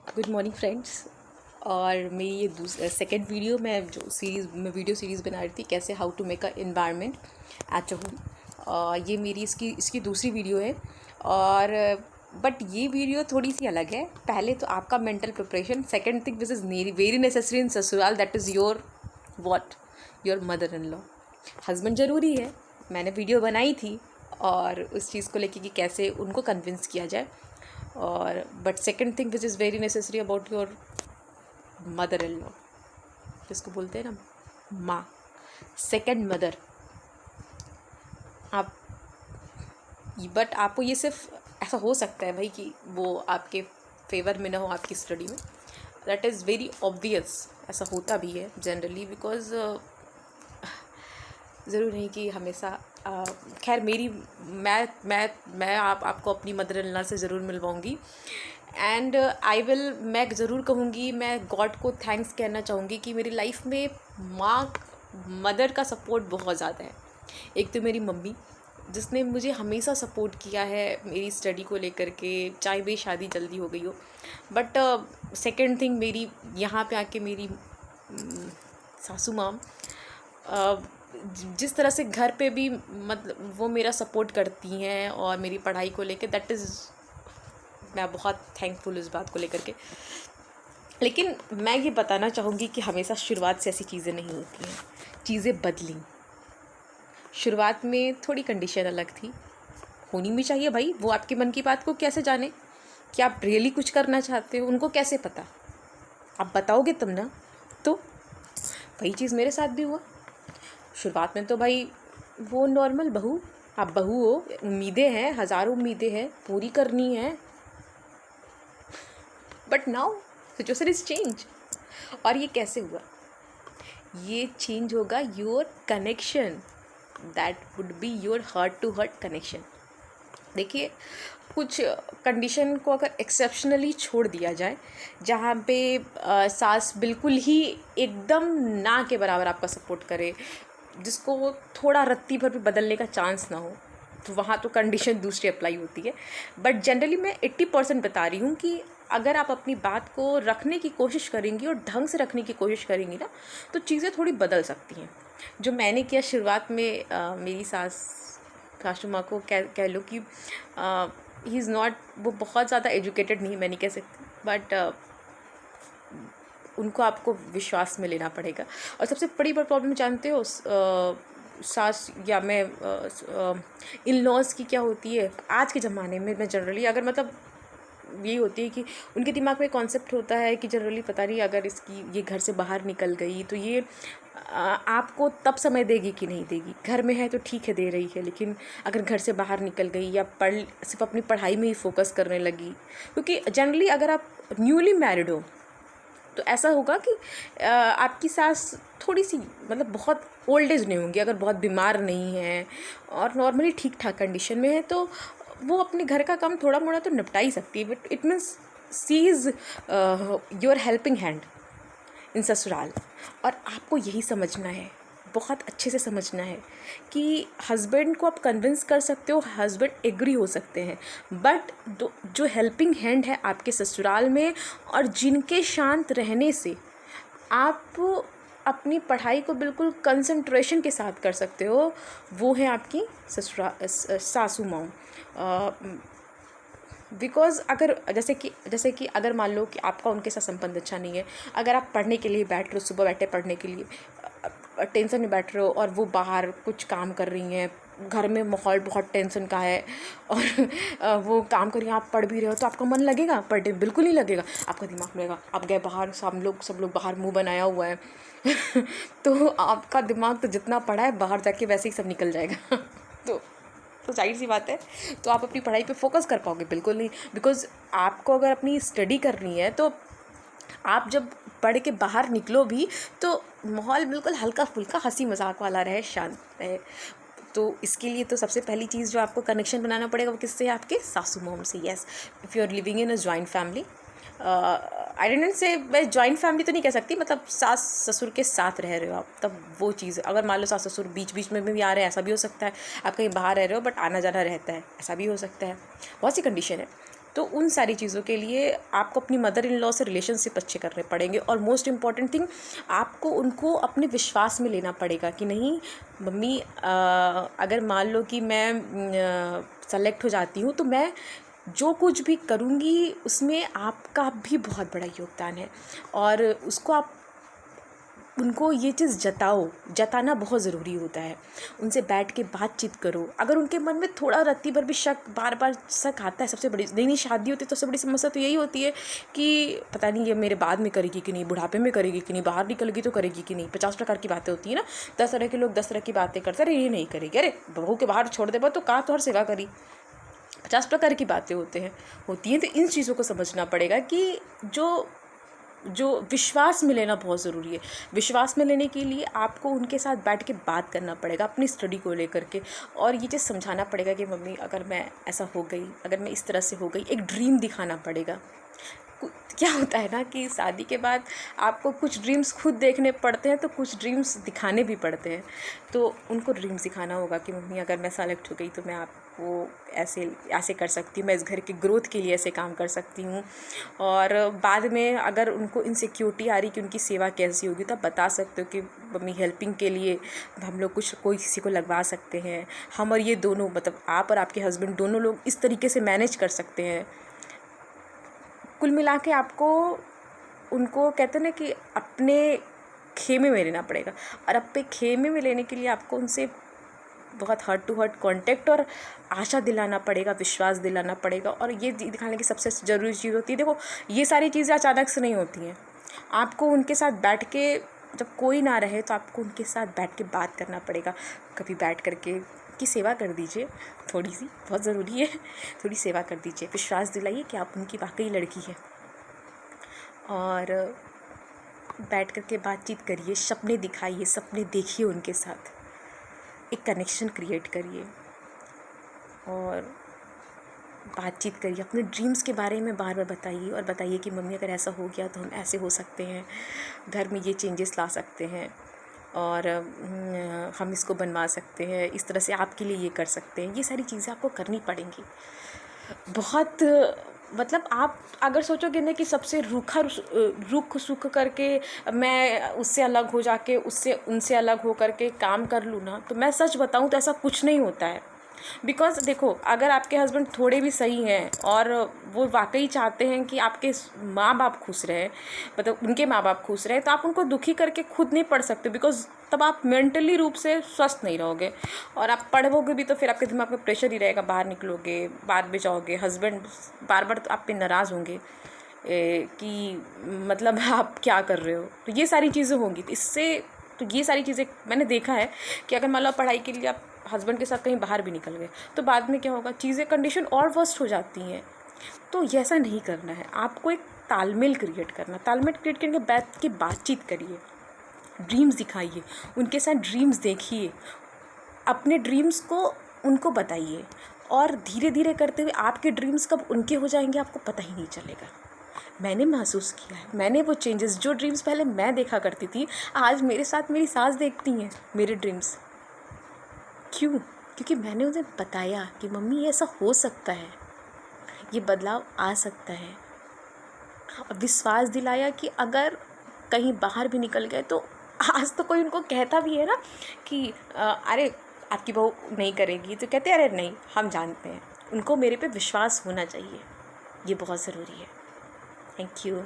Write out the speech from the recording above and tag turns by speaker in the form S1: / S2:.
S1: Good morning friends. और मेरी ये सेकेंड वीडियो मैं जो सीरीज़ में वीडियो सीरीज़ बना रही थी, कैसे how to make a environment at home. ये मेरी इसकी दूसरी वीडियो है। और बट ये वीडियो थोड़ी सी अलग है। पहले तो आपका mental preparation, second thing which is very necessary in ससुराल, that is your what, your mother in law. Husband ज़रूरी है, मैंने वीडियो बनाई थी और उस चीज़ को लेके कि कैसे उनको कन्विंस किया जाए। और but second thing which is very necessary about your mother in law, जिसको बोलते हैं ना माँ, सेकेंड मदर। आप बट आपको ये सिर्फ ऐसा हो सकता है भाई कि वो आपके फेवर में ना हो आपकी स्टडी में, दैट इज़ वेरी ऑब्वियस। ऐसा होता भी है जनरली, बिकॉज ज़रूर नहीं कि हमेशा खैर मेरी मैं आपको अपनी मदर इन लॉ से ज़रूर मिलवाऊँगी। एंड मैं ज़रूर कहूँगी, मैं गॉड को थैंक्स कहना चाहूँगी कि मेरी लाइफ में मदर का सपोर्ट बहुत ज़्यादा है। एक तो मेरी मम्मी, जिसने मुझे हमेशा सपोर्ट किया है मेरी स्टडी को लेकर के, चाहे मेरी शादी जल्दी हो गई हो। बट सेकेंड थिंग, मेरी यहाँ पे आके मेरी सासू माँ, जिस तरह से घर पे भी मतलब वो मेरा सपोर्ट करती हैं और मेरी पढ़ाई को लेके, दैट इज़ मैं बहुत थैंकफुल इस बात को लेकर के। लेकिन मैं ये बताना चाहूँगी कि हमेशा शुरुआत से ऐसी चीज़ें नहीं होती हैं, चीज़ें बदली। शुरुआत में थोड़ी कंडीशन अलग थी, होनी भी चाहिए भाई। वो आपके मन की बात को कैसे जाने कि आप रियली कुछ करना चाहते हो, उनको कैसे पता? आप बताओगे तब ना। तो वही चीज़ मेरे साथ भी हुआ। शुरुआत में तो भाई वो नॉर्मल बहू, आप बहू हो, उम्मीदें हैं, हज़ारों उम्मीदें हैं, पूरी करनी है। But now situation is change. और ये कैसे हुआ? ये चेंज होगा your connection, that would be your heart to heart connection. देखिए, कुछ कंडीशन को अगर एक्सेप्शनली छोड़ दिया जाए, जहाँ पे सास बिल्कुल ही एकदम ना के बराबर आपका सपोर्ट करे, जिसको थोड़ा रत्ती भर भी बदलने का चांस ना हो, तो वहाँ तो कंडीशन दूसरी अप्लाई होती है। बट जनरली मैं 80% बता रही हूँ कि अगर आप अपनी बात को रखने की कोशिश करेंगी और ढंग से रखने की कोशिश करेंगी ना, तो चीज़ें थोड़ी बदल सकती हैं। जो मैंने किया शुरुआत में, मेरी सासू माँ को कह लो कि ही इज़ नॉट, वो बहुत ज़्यादा एजुकेटेड नहीं, मैं नहीं कह सकती, बट उनको आपको विश्वास में लेना पड़ेगा। और सबसे बड़ी प्रॉब्लम जानते हो सास या मैं इन लॉज की क्या होती है आज के ज़माने में? मैं जनरली अगर मतलब यही होती है कि उनके दिमाग में कॉन्सेप्ट होता है कि जनरली पता नहीं अगर इसकी ये घर से बाहर निकल गई तो ये आपको तब समय देगी कि नहीं देगी। घर में है तो ठीक है, दे रही है, लेकिन अगर घर से बाहर निकल गई या सिर्फ अपनी पढ़ाई में ही फोकस करने लगी, क्योंकि जनरली अगर आप न्यूली मैरिड हो तो ऐसा होगा कि आपकी सास थोड़ी सी मतलब बहुत ओल्ड एज नहीं होंगी, अगर बहुत बीमार नहीं है और नॉर्मली ठीक ठाक कंडीशन में है, तो वो अपने घर का काम थोड़ा मोड़ा तो निपटा ही सकती है। But it means she is your helping hand in sasural. और आपको यही समझना है, बहुत अच्छे से समझना है कि हस्बैंड को आप कन्विंस कर सकते हो, हस्बैंड एग्री हो सकते हैं, बट जो हेल्पिंग हैंड है आपके ससुराल में और जिनके शांत रहने से आप अपनी पढ़ाई को बिल्कुल कंसंट्रेशन के साथ कर सकते हो, वो है आपकी सासू माँ। बिकॉज़ अगर जैसे कि अगर मान लो कि आपका उनके साथ संबंध अच्छा नहीं है, अगर आप पढ़ने के लिए बैठ रहे हो, सुबह बैठे पढ़ने के लिए, टेंशन में बैठ रहे हो और वो बाहर कुछ काम कर रही हैं, घर में माहौल बहुत टेंशन का है और वो काम कर रही हैं, आप पढ़ भी रहे हो, तो आपका मन लगेगा? पढ़ने बिल्कुल नहीं लगेगा। आपका दिमाग में लगेगा आप गए बाहर, सब लोग बाहर मुंह बनाया हुआ है तो आपका दिमाग तो जितना पढ़ा है बाहर जाके वैसे ही सब निकल जाएगा तो जाहिर सी बात है, तो आप अपनी पढ़ाई पे फोकस कर पाओगे? बिल्कुल नहीं। बिकॉज़ आपको अगर अपनी स्टडी करनी है तो आप जब पढ़ के बाहर निकलो भी तो माहौल बिल्कुल हल्का फुल्का हंसी मजाक वाला रहे, शांत रहे। तो इसके लिए तो सबसे पहली चीज़ जो आपको कनेक्शन बनाना पड़ेगा वो किससे? आपके सासू मॉम से। Yes, if you are living in a joint family, I don't say मैं जॉइंट फैमिली तो नहीं कह सकती, मतलब सास ससुर के साथ रह रहे हो आप, तब वो चीज़, अगर मान लो सास ससुर बीच बीच में भी आ रहे हैं, ऐसा भी हो सकता है। आप कहीं बाहर रह रहे हो बट आना जाना रहता है, ऐसा भी हो सकता है। बहुत सी कंडीशन है। तो उन सारी चीज़ों के लिए आपको अपनी मदर इन लॉ से रिलेशनशिप अच्छे करने पड़ेंगे। और मोस्ट इम्पॉर्टेंट थिंग, आपको उनको अपने विश्वास में लेना पड़ेगा कि नहीं मम्मी, अगर मान लो कि मैं सेलेक्ट हो जाती हूँ तो मैं जो कुछ भी करूँगी उसमें आपका भी बहुत बड़ा योगदान है। और उसको आप उनको ये चीज़ जताना बहुत ज़रूरी होता है। उनसे बैठ के बातचीत करो। अगर उनके मन में थोड़ा रत्ती भर भी शक, बार बार शक आता है, सबसे बड़ी नई नई शादी होती है तो सबसे बड़ी समस्या तो यही होती है कि पता नहीं ये मेरे बाद में करेगी कि नहीं, बुढ़ापे में करेगी कि नहीं, बाहर निकलेगी तो करेगी कि नहीं। 50 प्रकार की बातें होती है ना, 10 तरह के लोग 10 तरह की बातें करते, अरे ये नहीं करेगी, अरे बहू के बाहर छोड़ दे तो कहाँ तो हर सेवा करी। 50 प्रकार की बातें होती हैं। तो इन चीज़ों को समझना पड़ेगा कि जो विश्वास में लेना बहुत ज़रूरी है। विश्वास में लेने के लिए आपको उनके साथ बैठ के बात करना पड़ेगा अपनी स्टडी को लेकर के, और ये चीज़ समझाना पड़ेगा कि मम्मी अगर मैं ऐसा हो गई, अगर मैं इस तरह से हो गई, एक ड्रीम दिखाना पड़ेगा। क्या होता है ना कि शादी के बाद आपको कुछ ड्रीम्स खुद देखने पड़ते हैं तो कुछ ड्रीम्स दिखाने भी पड़ते हैं। तो उनको ड्रीम्स दिखाना होगा कि मम्मी अगर मैं सेलेक्ट हो गई तो मैं आपको ऐसे ऐसे कर सकती हूँ, मैं इस घर की ग्रोथ के लिए ऐसे काम कर सकती हूँ। और बाद में अगर उनको इनसिक्योरिटी आ रही कि उनकी सेवा कैसी होगी तो आप बता सकते हो कि मम्मी हेल्पिंग के लिए हम लोग कोई किसी को लगवा सकते हैं। हम और ये दोनों, मतलब आप और आपके हस्बैंड दोनों लोग इस तरीके से मैनेज कर सकते हैं। कुल मिला के आपको उनको कहते हैं ना कि अपने खेमे में लेना पड़ेगा। और अपने खेमे में लेने के लिए आपको उनसे बहुत हार्ट टू हार्ट कांटेक्ट और आशा दिलाना पड़ेगा, विश्वास दिलाना पड़ेगा। और ये दिखाने की सबसे ज़रूरी चीज़ होती है, देखो ये सारी चीज़ें अचानक से नहीं होती हैं। आपको उनके साथ बैठ के, जब कोई ना रहे तो आपको उनके साथ बैठ के बात करना पड़ेगा। कभी बैठ करके की सेवा कर दीजिए, थोड़ी सी, बहुत ज़रूरी है, थोड़ी सेवा कर दीजिए, विश्वास दिलाइए कि आप उनकी वाकई लड़की है। और बैठ करके बातचीत करिए, सपने दिखाइए, सपने देखिए उनके साथ, एक कनेक्शन क्रिएट करिए और बातचीत करिए। अपने ड्रीम्स के बारे में बार बार बताइए और बताइए कि मम्मी अगर ऐसा हो गया तो हम ऐसे हो सकते हैं, घर में ये चेंजेस ला सकते हैं और हम इसको बनवा सकते हैं, इस तरह से आपके लिए ये कर सकते हैं। ये सारी चीज़ें आपको करनी पड़ेंगी। बहुत मतलब आप अगर सोचोगे ना कि सबसे रुख सुख करके मैं उससे अलग हो जाके उनसे अलग हो करके काम कर लूँ ना, तो मैं सच बताऊँ तो ऐसा कुछ नहीं होता है। बिकॉज़ देखो, अगर आपके हस्बैंड थोड़े भी सही हैं और वो वाकई चाहते हैं कि आपके माँ बाप खुश रहें, मतलब उनके माँ बाप खुश रहें, तो आप उनको दुखी करके खुद नहीं पढ़ सकते। बिकॉज़ तब आप मेंटली रूप से स्वस्थ नहीं रहोगे। और आप पढ़ोगे भी तो फिर आपके दिमाग में प्रेशर ही रहेगा, बाहर निकलोगे, बाद में जाओगे, हस्बैंड बार बार तो आप पे नाराज़ होंगे कि मतलब आप क्या कर रहे हो। तो ये सारी चीज़ें होंगी। तो ये सारी चीज़ें मैंने देखा है कि अगर मान लो पढ़ाई के लिए आप हस्बैंड के साथ कहीं बाहर भी निकल गए तो बाद में क्या होगा, चीज़ें कंडीशन और वर्स्ट हो जाती हैं। तो ऐसा नहीं करना है, आपको एक तालमेल क्रिएट करना। तालमेल क्रिएट करके बैठ के बातचीत करिए, ड्रीम्स दिखाइए, उनके साथ ड्रीम्स देखिए, अपने ड्रीम्स को उनको बताइए। और धीरे धीरे करते हुए आपके ड्रीम्स कब उनके हो जाएंगे आपको पता ही नहीं चलेगा। मैंने महसूस किया है, मैंने वो चेंजेस, जो ड्रीम्स पहले मैं देखा करती थी, आज मेरे साथ मेरी सास देखती हैं मेरे ड्रीम्स। क्यों? क्योंकि मैंने उन्हें बताया कि मम्मी ऐसा हो सकता है, ये बदलाव आ सकता है। और विश्वास दिलाया कि अगर कहीं बाहर भी निकल गए तो आज तो कोई उनको कहता भी है ना कि अरे आपकी बहू नहीं करेगी, तो कहते हैं अरे नहीं, हम जानते हैं। उनको मेरे पे विश्वास होना चाहिए, ये बहुत ज़रूरी है। Thank you.